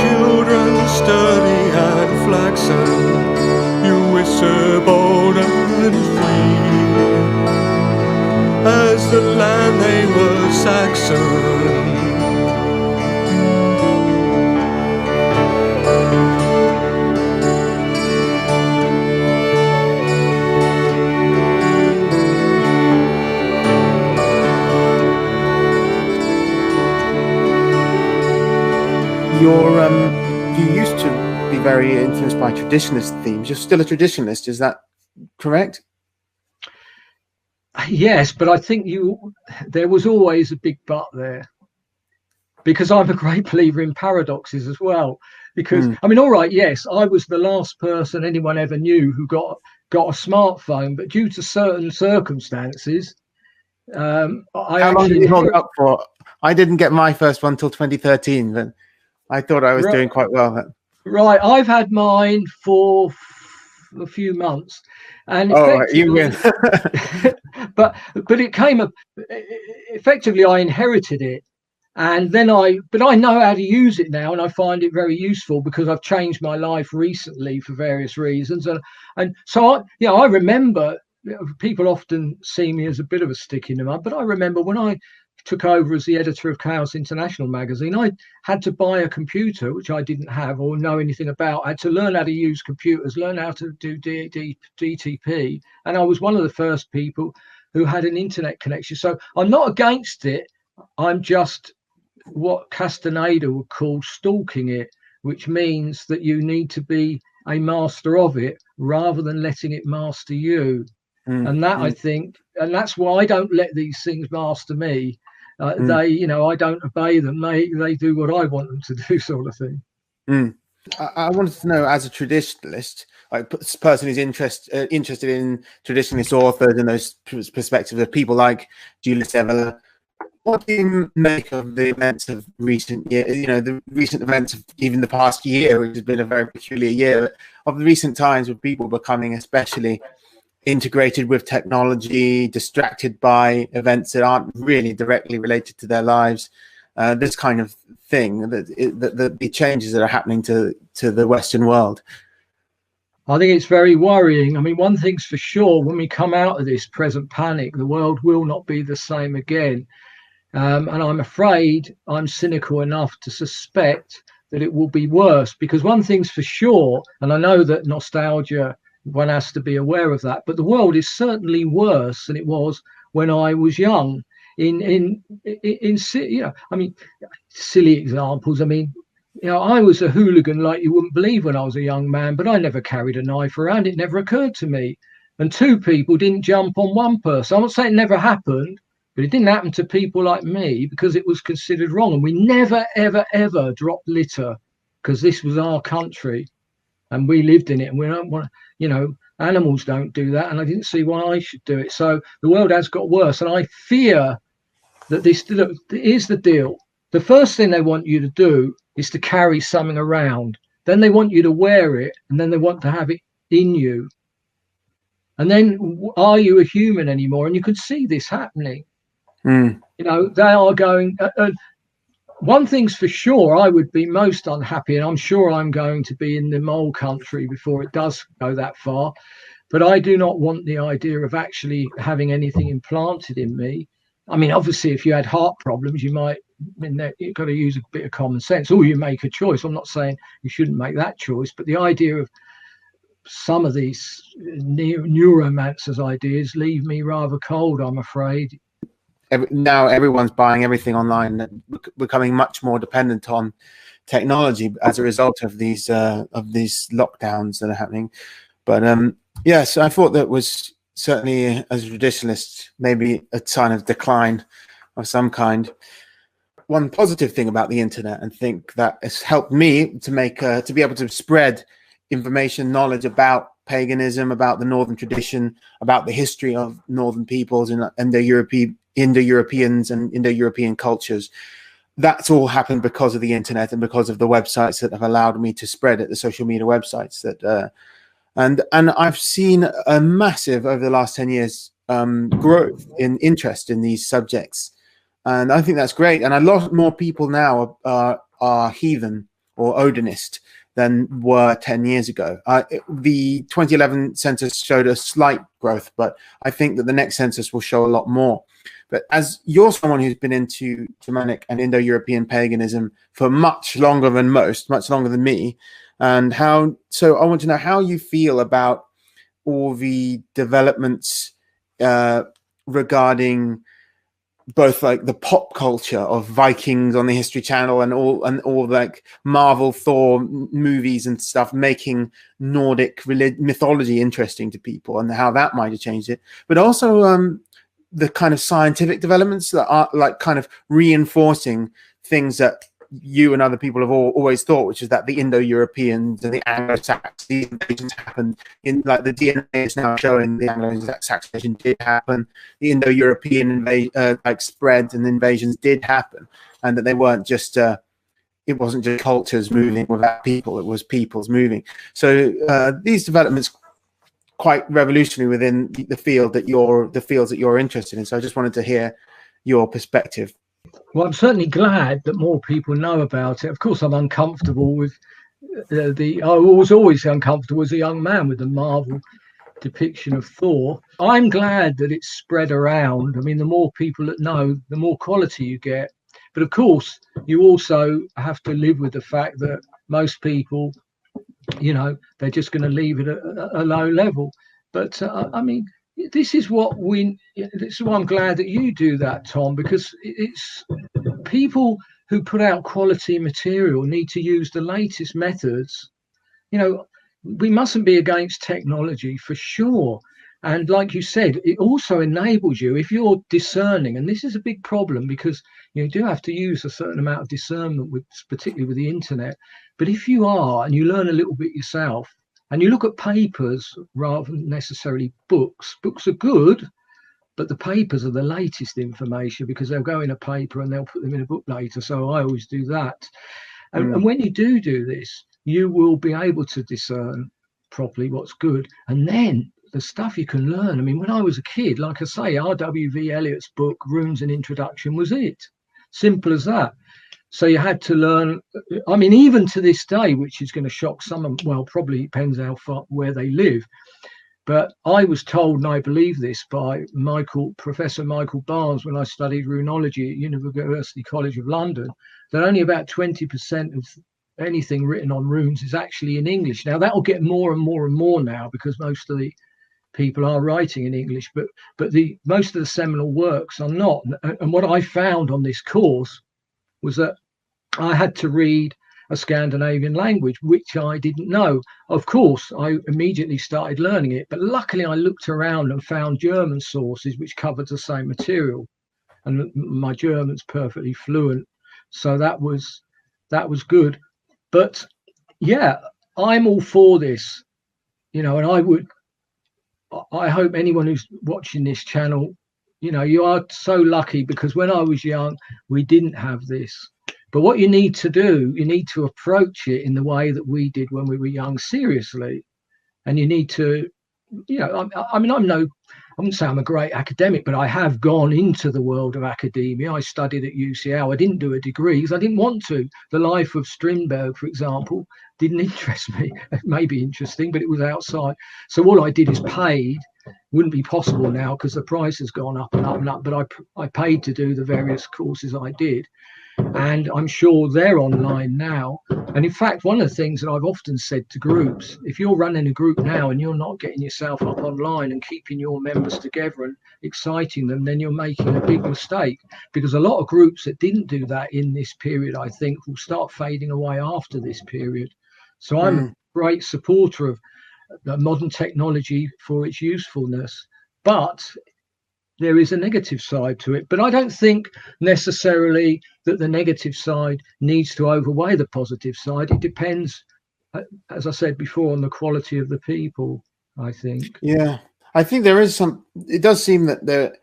Children sturdy and flaxen, you whisper bold and free, as the land they were Saxon. You used to be very influenced by traditionalist themes. You're still a traditionalist, is that correct? Yes, but I think there was always a big but there, because I'm a great believer in paradoxes as well. Because I mean, all right, yes, I was the last person anyone ever knew who got a smartphone, but due to certain circumstances, I How long did actually you hold up for? I didn't get my first one till 2013, but I thought I was doing quite well. Right, I've had mine for a few months, and Oh, you win. but it came up. Effectively, I inherited it, and then but I know how to use it now, and I find it very useful because I've changed my life recently for various reasons, and so I remember, people often see me as a bit of a stick in the mud, but I remember when I took over as the editor of Chaos International magazine, I had to buy a computer, which I didn't have or know anything about. I had to learn how to use computers, learn how to do DTP, and I was one of the first people who had an internet connection. So I'm not against it. I'm just what Castaneda would call stalking it, which means that you need to be a master of it rather than letting it master you. And that, I think, and that's why I don't let these things master me. They, I don't obey them. They do what I want them to do, sort of thing. I wanted to know, as a traditionalist, like person who's interested in traditionalist authors and those perspectives of people like Julius Evola, what do you make of the events of recent years? The recent events of even the past year, which has been a very peculiar year, of the recent times with people becoming especially integrated with technology, distracted by events that aren't really directly related to their lives, this kind of thing, the changes that are happening to the Western world. I think it's very worrying. I mean, one thing's for sure, when we come out of this present panic, the world will not be the same again. And I'm afraid I'm cynical enough to suspect that it will be worse, because one thing's for sure, and I know that nostalgia, one has to be aware of that, but the world is certainly worse than it was when I was young. I mean, silly examples. I mean, I was a hooligan like you wouldn't believe when I was a young man, but I never carried a knife around. It never occurred to me. And two people didn't jump on one person. I'm not saying it never happened, but it didn't happen to people like me because it was considered wrong. And we never, ever, ever dropped litter because this was our country and we lived in it. And we don't want, animals don't do that. And I didn't see why I should do it. So the world has got worse. And I fear that is the deal. The first thing they want you to do is to carry something around. Then they want you to wear it, and then they want to have it in you. And then, are you a human anymore? And you could see this happening. They are going. One thing's for sure, I would be most unhappy, and I'm sure I'm going to be in the mole country before it does go that far. But I do not want the idea of actually having anything implanted in me. I mean, obviously, if you had heart problems, you've got to use a bit of common sense, or you make a choice. I'm not saying you shouldn't make that choice, but the idea of some of these neuromancers ideas leave me rather cold, I'm afraid. Now everyone's buying everything online, becoming much more dependent on technology as a result of these lockdowns that are happening. But yes, I thought that was certainly, as a traditionalist, maybe a sign of decline of some kind. One positive thing about the internet, and think that it's helped me to make to be able to spread information, knowledge about paganism, about the northern tradition, about the history of northern peoples and Indo-Europeans and Indo-European cultures. That's all happened because of the internet and because of the websites that have allowed me to spread it, the social media websites that and I've seen a massive, over the last 10 years, growth in interest in these subjects. And I think that's great. And a lot more people now are heathen or Odinist than were 10 years ago. The 2011 census showed a slight growth, but I think that the next census will show a lot more. But as you're someone who's been into Germanic and Indo-European paganism for much longer than most, much longer than me, and so I want to know how you feel about all the developments regarding both like the pop culture of Vikings on the History Channel and all like Marvel, Thor movies and stuff, making Nordic mythology interesting to people, and how that might have changed it. But also the kind of scientific developments that are like kind of reinforcing things that you and other people have always thought, which is that the Indo-Europeans and the Anglo-Saxons, the invasions happened in, like, the DNA is now showing the Anglo-Saxon invasion did happen, the Indo-European like spread and invasions did happen, and that they weren't just it wasn't just cultures moving without people, it was peoples moving. So these developments quite revolutionary within the fields that you're interested in. So I just wanted to hear your perspective. Well, I'm certainly glad that more people know about it. Of course, I'm uncomfortable with I was always uncomfortable as a young man with the Marvel depiction of Thor. I'm glad that it's spread around. I mean, the more people that know, the more quality you get. But of course, you also have to live with the fact that most people, you know, they're just going to leave it at a low level. But I mean, this is why I'm glad that you do that, Tom, because it's people who put out quality material need to use the latest methods. You know, we mustn't be against technology for sure. And like you said, it also enables you, if you're discerning, and this is a big problem because you do have to use a certain amount of discernment, particularly with the internet. But if you are, and you learn a little bit yourself, and you look at papers rather than necessarily books are good, but the papers are the latest information because they'll go in a paper and they'll put them in a book later. So I always do that. And when you do this, you will be able to discern properly what's good. And then the stuff you can learn. I mean, when I was a kid, like I say, R.W.V. Elliott's book, Runes and Introduction, was it. Simple as that. So you had to learn. I mean, even to this day, which is going to shock some, well, probably depends how far, where they live. But I was told, and I believe this, by Professor Michael Barnes, when I studied runology at University College of London, that only about 20% of anything written on runes is actually in English. Now, that will get more and more and more now because most of the people are writing in English, but most of the seminal works are not. And what I found on this course was that I had to read a Scandinavian language, which I didn't know. Of course, I immediately started learning it, but luckily I looked around and found German sources which covered the same material, and my German's perfectly fluent, so that was good. But yeah, I'm all for this, you know, and I hope anyone who's watching this channel, you know, you are so lucky, because when I was young, we didn't have this. But what you need to do, you need to approach it in the way that we did when we were young, seriously. And you need to, you know, I mean, I wouldn't say I'm a great academic, but I have gone into the world of academia. I studied at UCL. I didn't do a degree because I didn't want to. The life of Strindberg, for example, didn't interest me. It may be interesting, but it was outside. So all I did is paid. Wouldn't be possible now because the price has gone up and up and up. But I paid to do the various courses I did. And I'm sure they're online now. And in fact, one of the things that I've often said to groups, if you're running a group now and you're not getting yourself up online and keeping your members together and exciting them, then you're making a big mistake, because a lot of groups that didn't do that in this period, I think, will start fading away after this period. So I'm a great supporter of modern technology for its usefulness, but there is a negative side to it. But I don't think necessarily that the negative side needs to overweigh the positive side. It depends, as I said before, on the quality of the people, I think. Yeah, I think there is some, it does seem that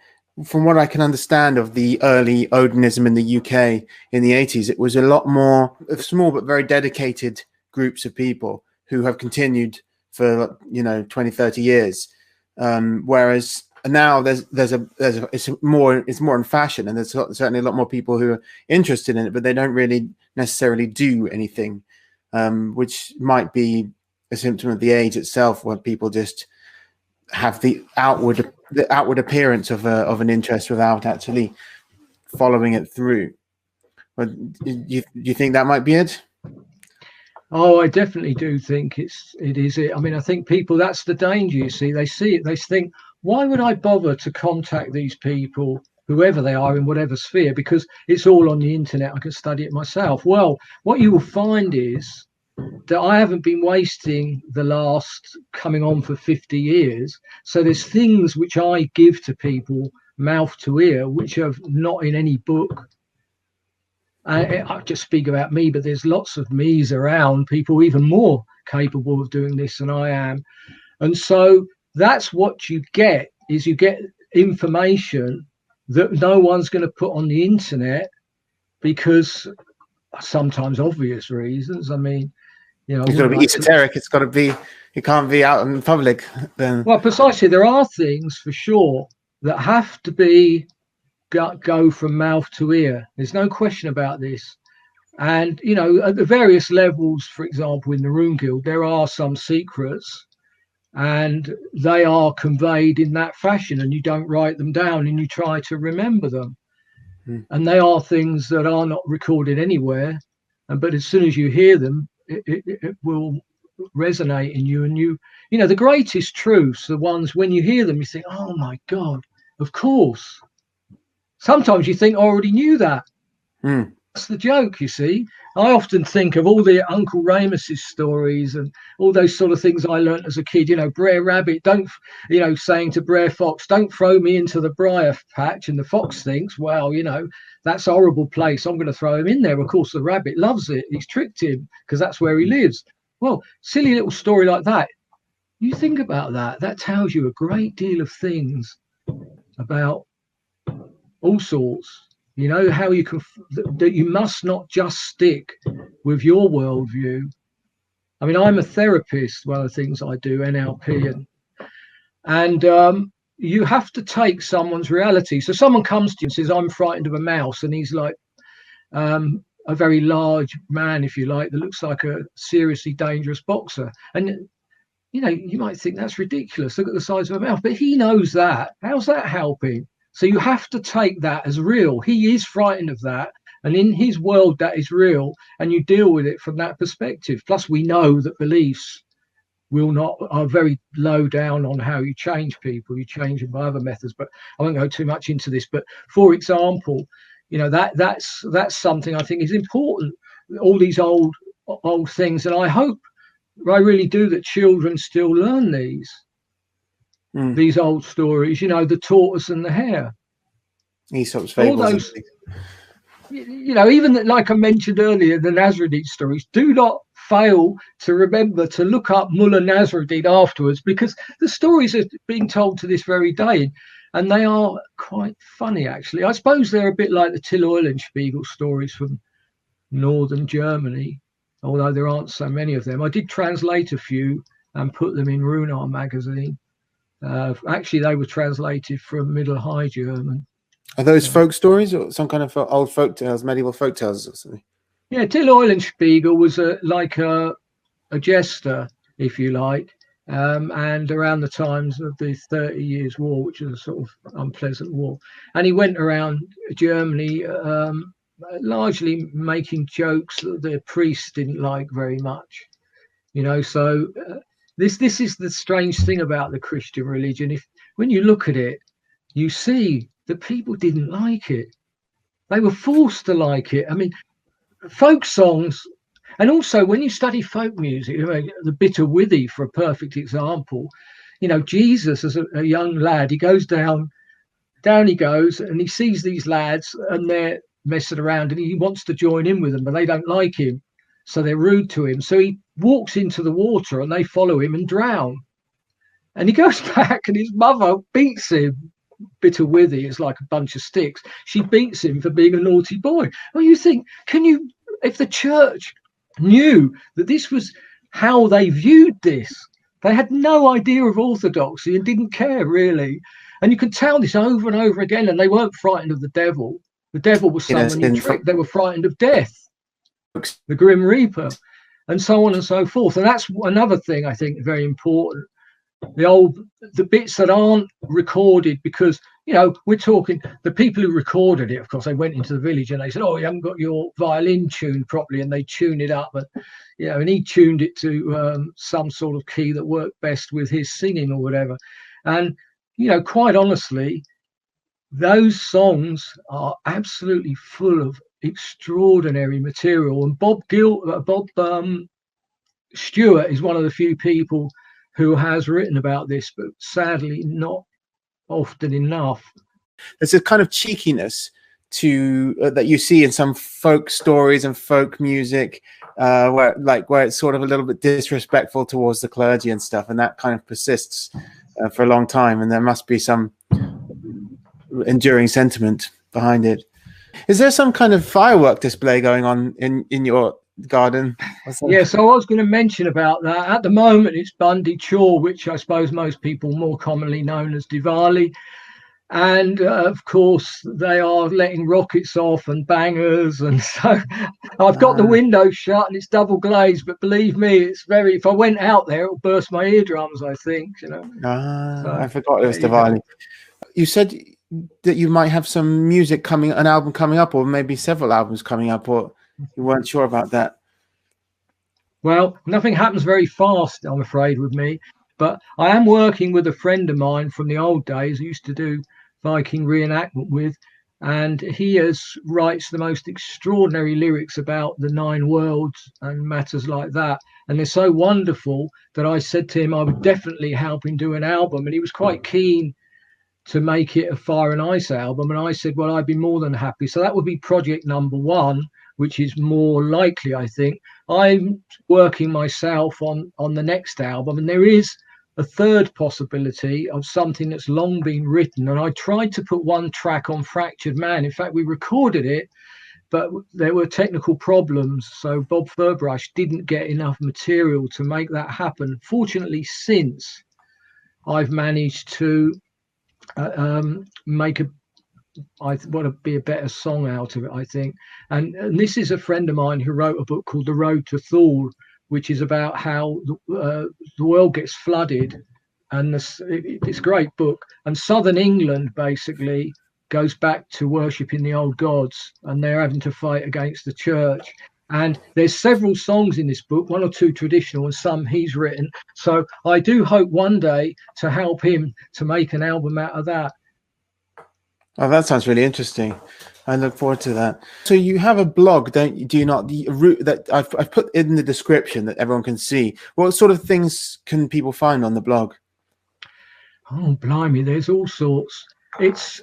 from what I can understand of the early Odinism in the UK in the 80s, it was a lot more small but very dedicated groups of people who have continued for, you know, 20, 30 years. Whereas now it's more in fashion, and there's certainly a lot more people who are interested in it, but they don't really necessarily do anything, which might be a symptom of the age itself, where people just have the outward appearance of an interest without actually following it through. But do you think that might be it? Oh, I definitely do think it is it. I mean, I think people, that's the danger, you see. They see it, they think, why would I bother to contact these people, whoever they are, in whatever sphere, because it's all on the internet, I can study it myself. Well, what you will find is that I haven't been wasting the last coming on for 50 years. So there's things which I give to people mouth to ear, which are not in any book. I just speak about me, but there's lots of me's around, people even more capable of doing this than I am. And so that's what you get, is you get information that no one's going to put on the internet, because sometimes obvious reasons. I mean, you know, It's got to be esoteric. It's got to be, it can't be out in public then. Well, precisely. There are things for sure that have to be go from mouth to ear. There's no question about this. And, you know, at the various levels, for example, in the Rune-Gild, there are some secrets, and they are conveyed in that fashion, and you don't write them down and you try to remember them. And they are things that are not recorded anywhere. But as soon as you hear them, it will resonate in you. And you know, the greatest truths, the ones when you hear them, you think, oh my God, of course. Sometimes you think, I already knew that. That's the joke, you see. I often think of all the Uncle Remus's stories and all those sort of things I learnt as a kid. You know, Brer Rabbit, don't, you know, saying to Brer Fox, don't throw me into the briar patch. And the fox thinks, well, you know, that's a horrible place, I'm going to throw him in there. Of course, the rabbit loves it. He's tricked him because that's where he lives. Well, silly little story like that. You think about that. That tells you a great deal of things about all sorts. You know, how you can, that you must not just stick with your worldview. I mean, I'm a therapist, one of the things I do, NLP, and you have to take someone's reality. So someone comes to you and says, I'm frightened of a mouse, and he's like a very large man, if you like, that looks like a seriously dangerous boxer. And, you know, you might think that's ridiculous. Look at the size of a mouse, but he knows that. How's that helping? So you have to take that as real. He is frightened of that. And in his world, that is real. And you deal with it from that perspective. Plus, we know that beliefs are very low down on how you change people. You change them by other methods. But I won't go too much into this. But for example, you know, that's something I think is important. All these old things. And I hope, I really do, that children still learn these old stories, you know, the tortoise and the hare. Aesop's fables. All those, you know, even like I mentioned earlier, the Nasruddin stories, do not fail to remember to look up Mullah Nasruddin afterwards, because the stories are being told to this very day, and they are quite funny, actually. I suppose they're a bit like the Till Eulenspiegel stories from northern Germany, although there aren't so many of them. I did translate a few and put them in Rune magazine. Actually, they were translated from Middle High German. Are those folk stories or some kind of old folk tales, medieval folk tales or something? Yeah, Till Eulenspiegel was like a jester, if you like, and around the times of the 30 Years' War, which was a sort of unpleasant war. And he went around Germany largely making jokes that the priests didn't like very much. You know, so... This is the strange thing about the Christian religion. When you look at it, you see that people didn't like it. They were forced to like it. I mean, folk songs, and also when you study folk music, you know, the Bitter Withy, for a perfect example, you know, Jesus as a young lad, he goes down he goes, and he sees these lads and they're messing around, and he wants to join in with them, but they don't like him. So they're rude to him. So he walks into the water and they follow him and drown. And he goes back and his mother beats him. Bitter Withy is like a bunch of sticks. She beats him for being a naughty boy. Well, you think, if the church knew that this was how they viewed this, they had no idea of orthodoxy and didn't care really. And you can tell this over and over again. And they weren't frightened of the devil. The devil was someone you tricked. They were frightened of death, the Grim Reaper, and so on and so forth. And that's another thing I think very important. The bits that aren't recorded, because, you know, we're talking the people who recorded it, of course, they went into the village and they said, oh, you haven't got your violin tuned properly, and they tuned it up, and, you know, and he tuned it to some sort of key that worked best with his singing or whatever. And, you know, quite honestly, those songs are absolutely full of extraordinary material. And Bob Stewart is one of the few people who has written about this, but sadly not often enough. There's a kind of cheekiness to that you see in some folk stories and folk music, where it's sort of a little bit disrespectful towards the clergy and stuff, and that kind of persists for a long time. And there must be some enduring sentiment behind it. Is there some kind of firework display going on in your garden? Yeah, so I was going to mention about that. At the moment, it's Bundy Chaw, which I suppose most people more commonly known as Diwali. And of course, they are letting rockets off and bangers. And so I've got the window shut and it's double glazed. But believe me, it's very, if I went out there, it'll burst my eardrums, I think, you know. So, I forgot it was Diwali. You said that you might have some music an album coming up, or maybe several albums coming up, or you weren't sure about that. Well, nothing happens very fast, I'm afraid, with me. But I am working with a friend of mine from the old days I used to do Viking reenactment with, and he writes the most extraordinary lyrics about the 9 worlds and matters like that. And they're so wonderful that I said to him I would definitely help him do an album. And he was quite keen to make it a Fire and Ice album. And I said, well, I'd be more than happy. So that would be project number 1, which is more likely, I think. I'm working myself on the next album, and there is a third possibility of something that's long been written. And I tried to put one track on Fractured Man. In fact, we recorded it, but there were technical problems. So Bob Furbrush didn't get enough material to make that happen. Fortunately, since I've managed to make I want to be a better song out of it, I think. And this is a friend of mine who wrote a book called The Road to Thule, which is about how the world gets flooded. And it's a great book. And southern England basically goes back to worshipping the old gods, and they're having to fight against the church. And there's several songs in this book, 1 or 2 traditional and some he's written. So I do hope one day to help him to make an album out of that. Oh, that sounds really interesting. I look forward to that. So you have a blog, don't you? Do you not? That I've put in the description that everyone can see. What sort of things can people find on the blog? Oh, blimey, there's all sorts. It's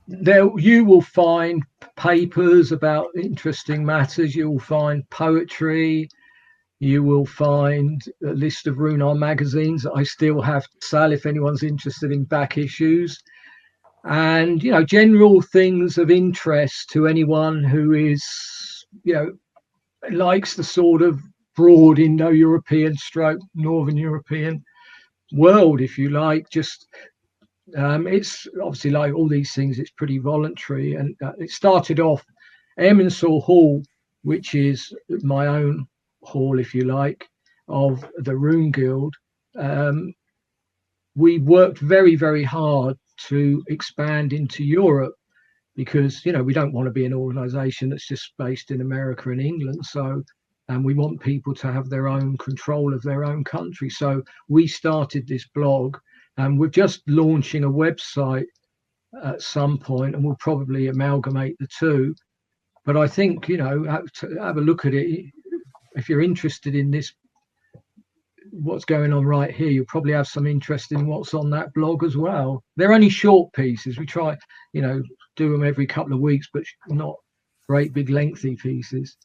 there. You will find papers about interesting matters. You will find poetry. You will find a list of Rune magazines that I still have to sell if anyone's interested in back issues. And, you know, general things of interest to anyone who is, you know, likes the sort of broad Indo-European stroke Northern European world, if you like. Just it's obviously, like all these things, it's pretty voluntary. And it started off Erminsaw Hall, which is my own hall, if you like, of the Rune-Gild. We worked very, very hard to expand into Europe because, you know, we don't want to be an organization that's just based in America and England. So, and we want people to have their own control of their own country. So we started this blog, and we're just launching a website at some point, and we'll probably amalgamate the two. But I think, you know, have a look at it. If you're interested in this, what's going on right here, you'll probably have some interest in what's on that blog as well. They're only short pieces. We try, you know, do them every couple of weeks, but not great big lengthy pieces.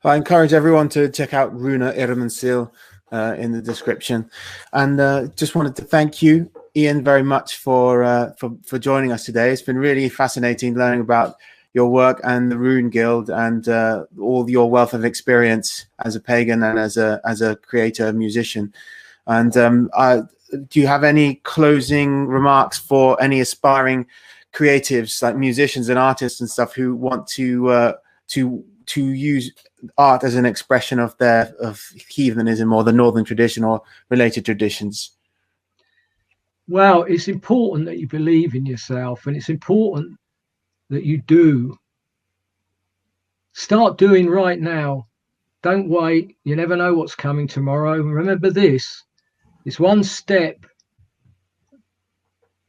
I encourage everyone to check out Rune Irminsil in the description. And just wanted to thank you, Ian, very much for joining us today. It's been really fascinating learning about your work and the Rune-Gild and all your wealth of experience as a pagan and as a creator, musician. And do you have any closing remarks for any aspiring creatives, like musicians and artists and stuff, who want to use art as an expression of heathenism or the northern tradition or related traditions? Well, it's important that you believe in yourself, and it's important that you do. Start doing right now. Don't wait. You never know what's coming tomorrow. Remember this, it's one step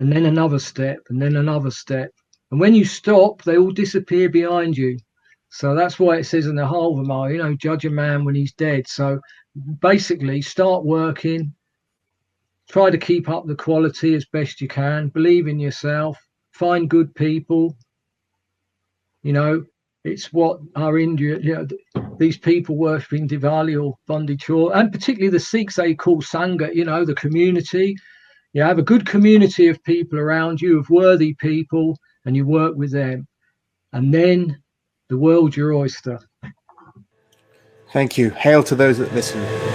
and then another step and then another step. And when you stop, they all disappear behind you. So that's why it says in the Halvamar, you know, judge a man when he's dead. So basically start working, try to keep up the quality as best you can, believe in yourself, find good people. You know, it's what our India, you know, these people worshipping Diwali or Bundi Chor, and particularly the Sikhs, they call Sangha, you know, the community. You have a good community of people around you, of worthy people, and you work with them. And then the world's your oyster. Thank you. Hail to those that listen.